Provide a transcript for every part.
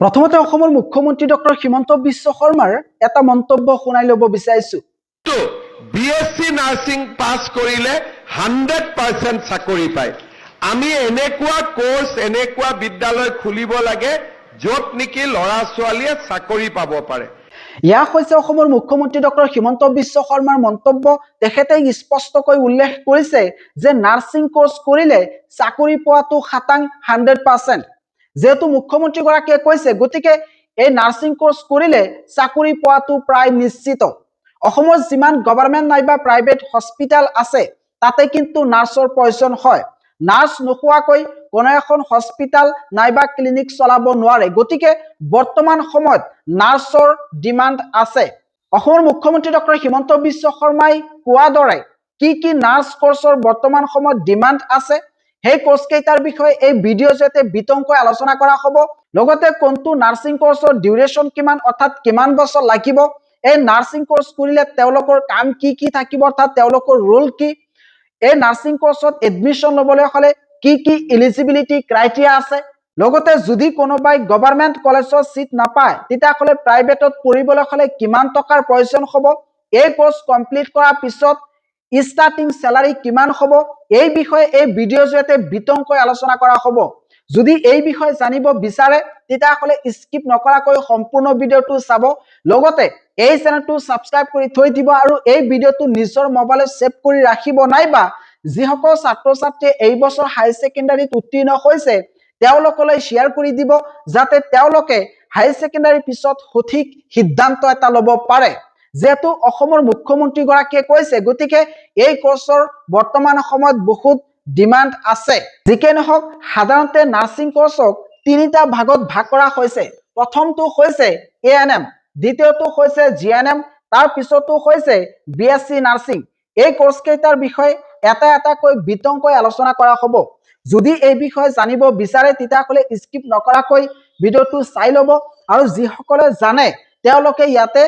প্ৰথমতে অসমৰ মুখ্যমন্ত্ৰী ডক্টৰ হিমন্ত বিশ্ব শৰ্মাৰ এটা মন্তব্য শুনাই ল'ব বিচাৰিছো। BSc নাৰ্ছিং পাছ কৰিলে 100% চাকৰি পায়। আমি এনেকুৱা কোৰ্স এনেকুৱা বিদ্যালয় খুলিব লাগে য'ত নেকি ল'ৰা ছোৱালীয়ে চাকৰি পাব পাৰে। ইয়া হৈছে অসমৰ মুখ্যমন্ত্ৰী ডক্টৰ হিমন্ত বিশ্ব শৰ্মাৰ মন্তব্য। তেখেতে স্পষ্টকৈ উল্লেখ কৰিছে যে নাৰ্ছিং কোৰ্স কৰিলে চাকৰি পোৱাটো 100%। যেহেতু মুখ্যমন্ত্ৰী গৰাকীয়ে কৈছে, গতিকে এই নাৰ্ছিং কোৰ্স কৰিলে চাকৰি পোৱাটো প্ৰায় নিশ্চিত। অসমৰ যিমান গভৰ্ণমেণ্ট নাইবা প্ৰাইভেট হস্পিটেল আছে তাতে কিন্তু নাৰ্ছৰ প্ৰয়োজন হয়। নাৰ্ছ নোহোৱাকৈ কোনো এখন হস্পিটেল নাইবা ক্লিনিক চলাব নোৱাৰে। গতিকে বৰ্তমান সময়ত নাৰ্ছৰ ডিমাণ্ড আছে। অসমৰ মুখ্যমন্ত্ৰী ডক্টৰ হিমন্ত বিশ্ব শৰ্মাই কোৱা দৰে কি নাৰ্ছ কোৰ্সৰ বৰ্তমান সময়ত ডিমাণ্ড আছে, সেই কোৰ্স কেইটাৰ বিষয়ে এই ভিডিঅ' জৰিয়তে বিতংকৈ আলোচনা কৰা হ'ব। লগতে কোনটো নাৰ্ছিং কোৰ্সৰ ডিউৰেশ্যন কিমান, অৰ্থাৎ কিমান বছৰ লাগিব, এই নাৰ্ছিং কোৰ্স কৰিলে তেওঁলোকৰ কাম কি থাকিব, অৰ্থাৎ তেওঁলোকৰ ৰোল কি, এই নাৰ্ছিং কোৰ্সত এডমিশন ল'বলৈ হ'লে কি এলিজিবিলিটি ক্ৰাইটেৰিয়া আছে, লগতে যদি কোনোবাই গভৰ্ণমেণ্ট কলেজৰ সিট নাপায় তেতিয়াহ'লে প্ৰাইভেটত পঢ়িবলৈ হ'লে কিমান টকাৰ প্ৰয়োজন হ'ব, এই কোৰ্স কমপ্লিট কৰাৰ পিছত স্টাৰ্টিং স্যালাৰি কিমান হ'ব, এই বিষয়ে এই ভিডিঅ'ৰ জৰিয়তে বিতংকৈ আলোচনা কৰা হ'ব। যদি এই বিষয়ে জানিব বিচাৰে তেতিয়াহ'লে স্কিপ নকৰাকৈ সম্পূৰ্ণ ভিডিঅ'টো চাব। লগতে এই চেনেলটো সাবস্ক্ৰাইব কৰি থৈ দিব আৰু এই ভিডিঅ'টো নিজৰ মোবাইলত সেভ কৰি ৰাখিব, নাইবা যিসকল ছাত্ৰ ছাত্ৰীয়ে এই বছৰ হাই সেকেন্ডাৰীত উত্তীৰ্ণ হৈছে তেওঁলোকলৈ শ্বেয়াৰ কৰি দিব, যাতে তেওঁলোকে হাই সেকেন্ডাৰীৰ পিছত সঠিক সিদ্ধান্ত এটা ল'ব পাৰে। যেহেতু অসমৰ মুখ্যমন্ত্ৰী গৰাকীয়ে কৈছে, গতিকে এই কোৰ্সৰ বৰ্তমান সময়ত বহুত ডিমাণ্ড আছে। যিকে নহওক, সাধাৰণতে নাৰ্ছিং কোৰ্সক তিনিটা ভাগত ভাগ কৰা হৈছে। প্ৰথমটো হৈছে ANM, দ্বিতীয়টো হৈছে GNM, তাৰ পিছতো হৈছে BSc নাৰ্ছিং। এই কোৰ্স কেইটাৰ বিষয়ে এটাকৈ বিতংকৈ আলোচনা কৰা হ'ব। যদি এই বিষয়ে জানিব বিচাৰে তেতিয়াহ'লে স্কিপ নকৰাকৈ ভিডিঅ'টো চাই ল'ব, আৰু যিসকলে জানে তেওঁলোকে ইয়াতে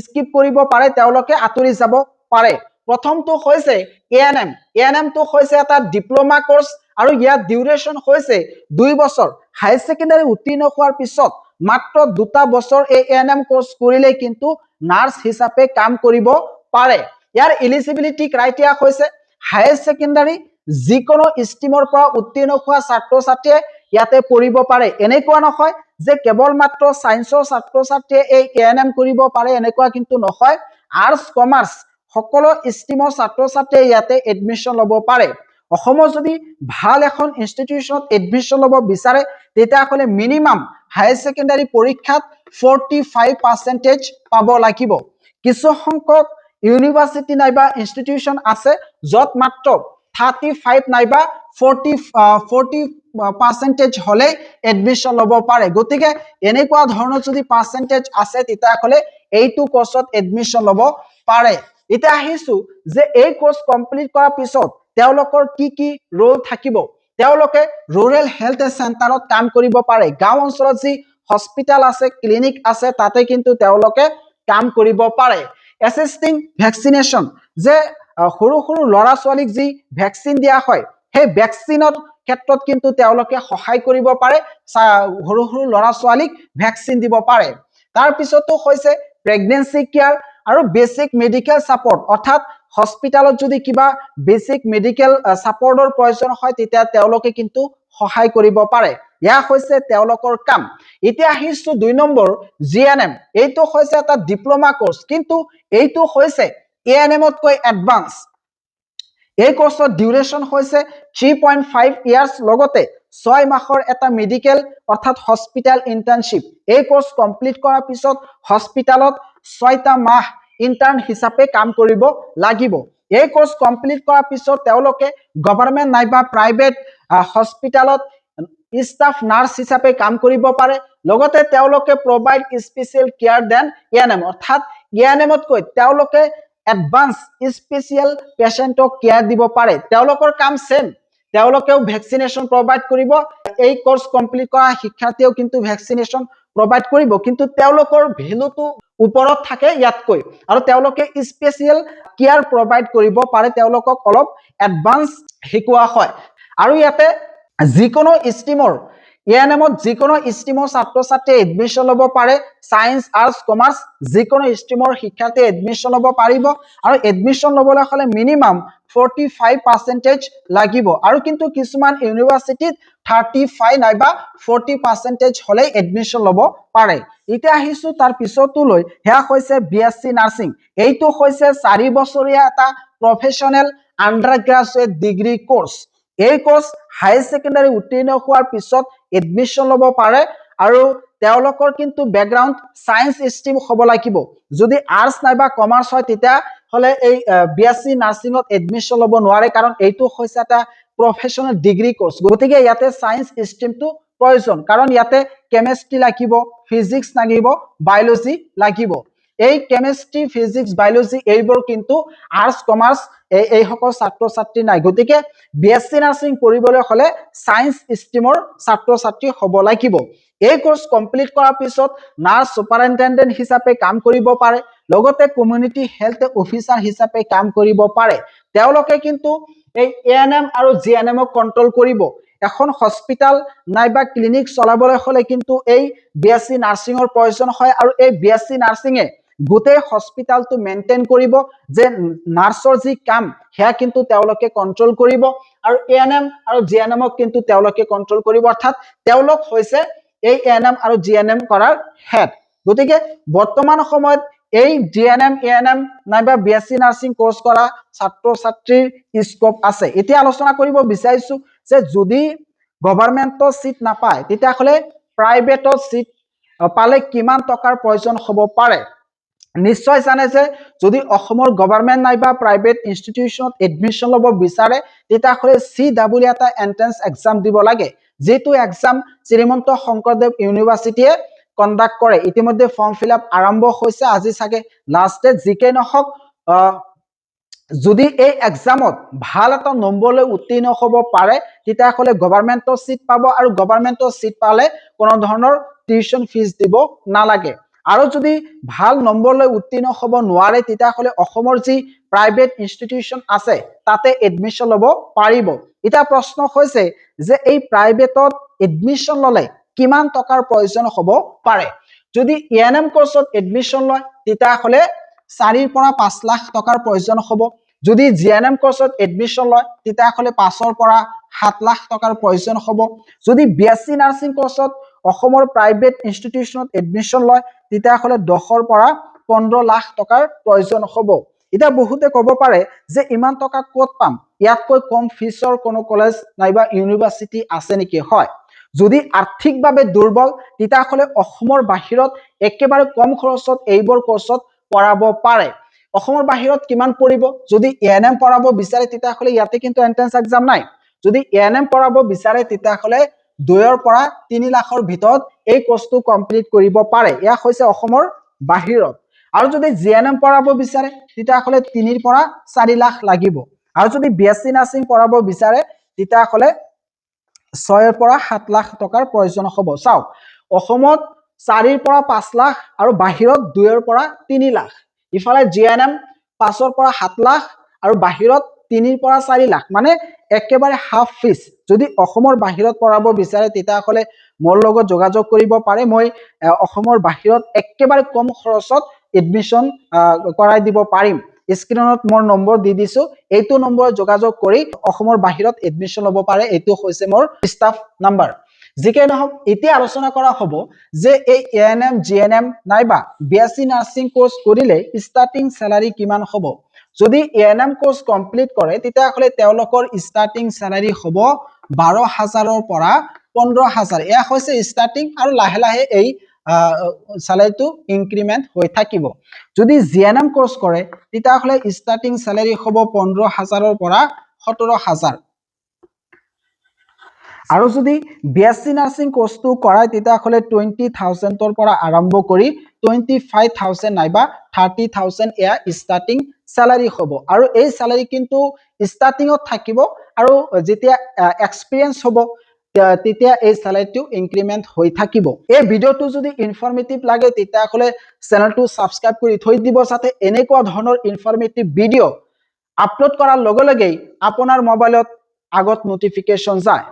স্কিপ কৰিব পাৰে, তেওঁলোকে আঁতৰি যাব পাৰে। প্ৰথমটো হৈছে ANM। ANM টো হৈছে এটা ডিপ্লোমা কোৰ্স আৰু ইয়াৰ ডিউৰেশ্যন হৈছে 2 বছৰ। হাই সেকেন্ডাৰী উত্তীৰ্ণ হোৱাৰ পিছত মাত্ৰ 2টা বছৰ এই ANM কোৰ্স কৰিলে কিন্তু নাৰ্ছ হিচাপে কাম কৰিব পাৰে। ইয়াৰ এলিজিবিলিটি ক্ৰাইটেৰিয়া হৈছে হাই সেকেন্ডাৰী যিকোনো ষ্ট্ৰীমৰ পৰা উত্তীৰ্ণ হোৱা ছাত্ৰ ছাত্ৰীয়ে ইয়াতে পঢ়িব পাৰে। এনেকুৱা নহয় যে কেৱল মাত্ৰ সায়েন্সৰ ছাত্ৰ ছাত্ৰীয়ে এই ANM কৰিব পাৰে, এনেকুৱা কিন্তু নহয়। আৰ্টছ কমাৰ্চ সকলো ষ্ট্ৰীমৰ ছাত্ৰ ছাত্ৰীয়ে ইয়াতে এডমিশন ল'ব পাৰে। অসমৰ যদি ভাল এখন ইনষ্টিটিউচনত এডমিশন ল'ব বিচাৰে তেতিয়াহ'লে মিনিমাম হাই সেকেন্ডাৰী পৰীক্ষাত 45% পাব লাগিব। কিছু সংখ্যক ইউনিভাৰ্চিটি নাইবা ইনষ্টিটিউচন আছে য'ত মাত্ৰ 35 নাইবা 40% হলে এডমিশন ল'ব পাৰে। গতিকে এনেকুৱা ধৰণৰ যদি পাৰ্চেন্টেজ আছে তেতিয়াহ'লে এইটো কোৰ্সত এডমিশন ল'ব পাৰে। এতিয়া আহিছো যে এই কোৰ্স কমপ্লিট কৰাৰ পিছত তেওঁলোকৰ কি ৰোল থাকিব। তেওঁলোকে ৰুৰেল হেল্থ চেণ্টাৰত কাম কৰিব পাৰে। গাঁও অঞ্চলত যি হস্পিটেল আছে, ক্লিনিক আছে, তাতে কিন্তু তেওঁলোকে কাম কৰিব পাৰে। এছিষ্টিং ভেকচিনেশ্যন, যে সৰু ল'ৰা ছোৱালীক যি ভেকচিন দিয়া হয় সেই ভেকচিনৰ ক্ষেত্ৰত কিন্তু তেওঁলোকে সহায় কৰিব পাৰে, সৰু ল'ৰা ছোৱালীক ভেকচিন দিব পাৰে। তাৰ পিছতো হৈছে প্ৰেগনেন্সি কেয়াৰ আৰু বেসিক মেডিকেল সাপোৰ্ট, অৰ্থাৎ হস্পিটালত যদি কিবা বেসিক মেডিকেল সাপোৰ্টৰ প্ৰয়োজন হয় তেতিয়া তেওঁলোকে কিন্তু সহায় কৰিব পাৰে। ইয়া হৈছে তেওঁলোকৰ কাম। এতিয়া আহিছো 2 নম্বৰ GNM। এইটো হৈছে এটা ডিপ্লোমা কোৰ্স, কিন্তু এইটো হৈছে ANM তকৈ এডভান্স। এই কোৰ্সৰ ডিউৰেশ্যন হৈছে 3.5 ইয়াৰ্স, লগতে 6 মাহৰ এটা মেডিকেল অৰ্থাৎ হস্পিটেল ইন্টাৰ্নশিপ। এই কোৰ্স কমপ্লিট কৰাৰ পিছত হস্পিটেলত 6টা মাহ ইন্টাৰ্ন হিচাপে কাম কৰিব লাগিব। এই কোৰ্স কমপ্লিট কৰাৰ পিছত তেওঁলোকে গভৰ্ণমেণ্ট নাইবা প্ৰাইভেট হস্পিটেলত স্টাফ নাৰ্ছ হিচাপে কাম কৰিব পাৰে। লগতে তেওঁলোকে provide special care then ANM, অৰ্থাৎ ANM তকৈ তেওঁলোকে এডভান্স স্পেচিয়েল পেশেন্টক কেয়াৰ দিব পাৰে। তেওঁলোকৰ কাম সেম, তেওঁলোকেও ভ্যাকসিনেশন প্ৰভাইড কৰিব। এই কোৰ্স কমপ্লিট কৰা শিক্ষাৰ্থীও কিন্তু ভ্যাকসিনেশন প্ৰভাইড কৰিব, কিন্তু তেওঁলোকৰ ভ্যালুটো ওপৰত থাকে ইয়াতকৈ, আৰু তেওঁলোকে স্পেচিয়েল কেয়াৰ প্ৰভাইড কৰিব পাৰে। তেওঁলোকক অলপ এডভান্স শিকোৱা হয়। আৰু ইয়াতে যিকোনো ষ্ট্ৰীমৰ এএনএমত যিকোনো ষ্ট্ৰীমৰ ছাত্ৰ ছাত্ৰীয়ে এডমিশ্যন ল'ব পাৰে সায়েন্স আৰ্টছ কমাৰ্চ যিকোনো ষ্ট্ৰীমৰ শিক্ষাৰ্থীয়ে এডমিশ্যন ল'ব পাৰিব আৰু এডমিশ্যন ল'বলৈ হ'লে মিনিমাম 45% লাগিব আৰু কিন্তু কিছুমান ইউনিভাৰ্সিটিত 35 নাইবা 40% হলে এডমিশ্যন ল'ব পাৰে এতিয়া আহিছো তাৰ পিছতো লৈ হেয়া হৈছে বিএসসি নাৰ্ছিং এইটো হৈছে 4 বছৰীয়া এটা প্ৰফেশনেল আন্ডাৰগ্ৰেজুৱেট ডিগ্ৰী কোৰ্স এই কোৰ্স হাই সেকেন্ডাৰী উত্তীৰ্ণ হোৱাৰ পিছত এডমিশ্যন ল'ব পাৰে আৰু তেওঁলোকৰ কিন্তু ব্যাকগ্ৰাউন্ড সায়েন্স স্ট্ৰীম হ'ব লাগিব যদি আৰ্টছ নাইবা কমাৰ্চ হয় তেতিয়া হলে এই বিএসসি নাৰ্ছিংত এডমিশ্যন ল'ব নোৱাৰে কাৰণ এইটো হৈছে এটা প্ৰফেশনেল ডিগ্ৰী কোৰ্স গতিকে ইয়াতে সায়েন্স স্ট্ৰীমটো প্ৰয়োজন কাৰণ ইয়াতে কেমিষ্ট্ৰি লাগিব ফিজিক্স লাগিব বায়োলজি লাগিব এই কেমিষ্ট্ৰি ফিজিক্স বায়োলজি এইবোৰ কিন্তু আৰ্টছ কমাৰ্চ এই সকল ছাত্ৰ ছাত্ৰী নাই গতিকে বিএসসি নাৰ্ছিং পঢ়িবলৈ হলে সায়েন্স স্ট্ৰীমৰ ছাত্ৰ ছাত্ৰী হ'ব লাগিব এই কোৰ্স কমপ্লিট কৰাৰ পিছত নাৰ্ছ সুপাৰিনটেনডেন্ট হিচাপে কাম কৰিব পাৰে লগতে কমিউনিটি হেলথ অফিচাৰ হিচাপে কাম কৰিব পাৰে তেওঁলোকে কিন্তু এই এএনএম আৰু জিএনএম কন্ট্ৰোল কৰিব এখন হস্পিটাল নাইবা ক্লিনিক চলাবলৈ হলে কিন্তু এই বিএসসি নাৰ্ছিংৰ প্ৰয়োজন হয় আৰু এই বিএসসি নাৰ্ছিংয়ে গোটেই হস্পিটালটো মেইনটেইন কৰিব যে নাৰ্ছৰ যি কাম হেয়া কিন্তু তেওঁলোকে কন্ট্ৰোল কৰিব আৰু এএনএম আৰু জিএনএম কিন্তু তেওঁলোকে কন্ট্ৰোল কৰিব অৰ্থাৎ তেওঁলোক হৈছে এই এএনএম আৰু জিএনএম কৰাৰ হেড গতিকে বৰ্তমান সময়ত এই জিএনএম এএনএম নাইবা বিএসসি নাৰ্ছিং কোৰ্স কৰা ছাত্ৰ ছাত্ৰীৰ স্কোপ আছে এতিয়া আলোচনা কৰিব বিচাৰিছো যে যদি গভৰ্ণমেন্টৰ সিট নাপায় তেতিয়া হলে প্ৰাইভেটৰ সিট পালে কিমান টকাৰ প্ৰয়োজন হ'ব পাৰে নিশ্চয় জানে যে যদি অসমৰ গভৰ্ণমেন্ট নাইবা প্ৰাইভেট ইনষ্টিটিউচনত এডমিশ্যন ল'ব বিচাৰে তেতিয়া হলে সিডব্লিউ এটা এন্ট্ৰেন্স এক্সাম দিব লাগে যেটো এক্সাম শ্ৰীমন্ত শংকৰদেৱ ইউনিভাৰ্সিটিয়ে কন্ডাক্ট কৰে ইতিমধ্যে ফৰ্ম ফিলআপ আৰম্ভ হৈছে আজি সাগে লাষ্ট ডেট জিকে নহক যদি এই এক্সামত ভাল এটা নম্বৰলৈ উত্তীৰ্ণ হ'ব পাৰে তেতিয়া হলে গভৰ্ণমেন্টৰ সিট পাব আৰু গভৰ্ণমেন্টৰ সিট পালে কোনো ধৰণৰ টিউশন ফিজ দিব নালাগে আৰু যদি ভাল নম্বৰলৈ উত্তীৰ্ণ হ'ব নোৱাৰে তেতিয়া হলে অসমৰ যি প্ৰাইভেট ইনষ্টিটিউচন আছে তাতে এডমিশ্যন ল'ব পাৰিব এটা প্ৰশ্ন হৈছে যে এই প্ৰাইভেটত এডমিশ্যন ললে কিমান টকাৰ প্ৰয়োজন হ'ব পাৰে যদি এএনএম কোৰ্সত এডমিশ্যন লয় তেতিয়া হলে 4 পৰা 5 লাখ টকাৰ প্ৰয়োজন হ'ব যদি জিএনএম কোৰ্সত এডমিশ্যন লয় তেতিয়া হলে 5 পৰা 7 লাখ টকাৰ প্ৰয়োজন হ'ব যদি বিএসসি নাৰ্ছিং কোৰ্সত অসমৰ প্ৰাইভেট ইনষ্টিটিউচনত এডমিশ্যন লয় তেতিয়া হলে 10 পৰা 15 লাখ টকাৰ প্ৰয়োজন হ'ব এটা বহুতে ক'ব পাৰে যে ইমান টকা ক'ত পাম ইয়াতকৈ কম ফিছৰ কোনো কলেজ নাইবা ইউনিভাৰ্সিটি আছে নেকি হয় যদি আৰ্থিকভাৱে দুৰ্বল তেতিয়া হলে অসমৰ বাহিৰত একেবাৰে কম খৰচত এইবোৰ কোৰ্সত পঢ়াব পাৰে অসমৰ বাহিৰত কিমান পৰিব যদি এএনএম পঢ়াব বিচাৰে তেতিয়া হলে ইয়াতে কিন্তু এন্ট্ৰেন্স এক্সাম নাই যদি এএনএম পঢ়াব বিচাৰে তেতিয়া হলে 2 পৰা 3 লাখৰ ভিতৰত এই কোৰ্সটো কমপ্লিট কৰিব পাৰে ইয়া হৈছে অসমৰ বাহিৰত আৰু যদি জিএনএম পঢ়াব বিচাৰে তেতিয়া হলে 3 পৰা 4 লাখ লাগিব আৰু যদি বিএসসি নাৰ্ছিং পঢ়াব বিচাৰে তেতিয়া হলে 6 পৰা 7 লাখ টকাৰ প্ৰয়োজন হ'ব চাও অসমত 4 পৰা 5 লাখ আৰু বাহিৰত 2 পৰা 3 লাখ ইফালে জিএনএম 5 পৰা 7 লাখ আৰু বাহিৰত 3 পৰা 4 লাখ মানে একেবাৰে হাফ ফিস যদি অসমৰ বাহিৰত পঢ়াব বিচাৰে তেতিয়া হলে মোৰ লগত যোগাযোগ কৰিব পাৰে মই অসমৰ বাহিৰত একেবাৰে কম খৰচত এডমিশ্যন কৰাই দিব পাৰিম স্ক্ৰিনত মোৰ নম্বৰ দি দিছো এইটো নম্বৰত যোগাযোগ কৰি অসমৰ বাহিৰত এডমিশ্যন ল'ব পাৰে এইটো হৈছে মোৰ ষ্টাফ নাম্বাৰ জিকে নহক এতিয়া আলোচনা কৰা হ'ব যে এই এএনএম জিএনএম নাইবা বিএসসি নাৰ্ছিং কোৰ্স কৰিলে ষ্টাৰ্টিং স্যালাৰি কিমান হ'ব যদি এএনএম কোৰ্স কমপ্লিট কৰে তেতিয়া হলে তেওঁলোকৰ ষ্টাৰ্টিং স্যালাৰি হ'ব 12000 ৰ পৰা 15000 এয়া হৈছে ষ্টাৰ্টিং আৰু লাহে লাহে এই স্যালাৰিটো ইনক্ৰিমেন্ট হৈ থাকিব যদি জিএনএম কোৰ্স কৰে তেতিয়া হলে ষ্টাৰ্টিং স্যালাৰি হ'ব 15000 ৰ পৰা 17000 আৰু যদি বিএসসি নাৰ্ছিং কোৰ্সটো কৰায় তেতিয়া হলে 20000 ৰ পৰা আৰম্ভ কৰি 25000 নাইবা 30000 এয়া ষ্টাৰ্টিং স্যালাৰি হ'ব আৰু এই স্যালাৰি কিন্তু ষ্টাৰ্টিংত থাকিব আৰু যেতিয়া এক্সপেৰিয়েন্স হ'ব তেতিয়া এই স্যালাৰিটো ইনক্ৰিমেন্ট হৈ থাকিব এই ভিডিওটো যদি ইনফৰমেটিভ লাগে তেতিয়া হলে চেনেলটো সাবস্ক্ৰাইব কৰি থৈ দিব যাতে এনেকুৱা ধৰণৰ ইনফৰমেটিভ ভিডিও আপলোড কৰাৰ লগে লগে আপোনাৰ মোবাইলত আগত নটিফিকেশন যায়